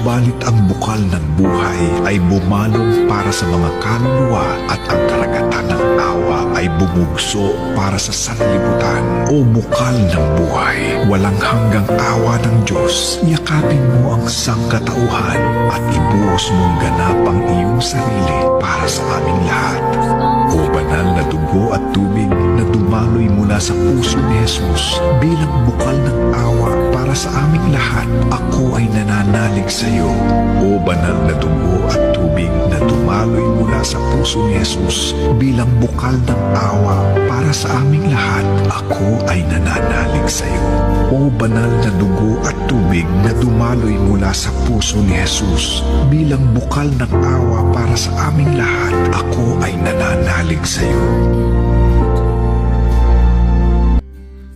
Subalit ang bukal ng buhay ay bumalong para sa mga kaluluwa at ang karagatan ng awa ay bumugso para sa sanlibutan. O bukal ng buhay, walang hanggang awa ng Diyos, yakapin mo ang sangkatauhan at ibuhos mong ganap ang iyong sarili para sa aming lahat. O banal na dugo at tubig na dumaloy mula sa puso ni Jesus bilang bukal ng awa para sa aming lahat, ako ay nananalig sa iyo. O banal na dugo at tubig na dumaloy mula sa puso ni Jesus bilang bukal ng awa para sa aming lahat, ako ay nananalig sa iyo. O banal na dugo at tubig na dumaloy mula sa puso ni Jesus bilang bukal ng awa para sa aming lahat, ako ay nananalig sa iyo.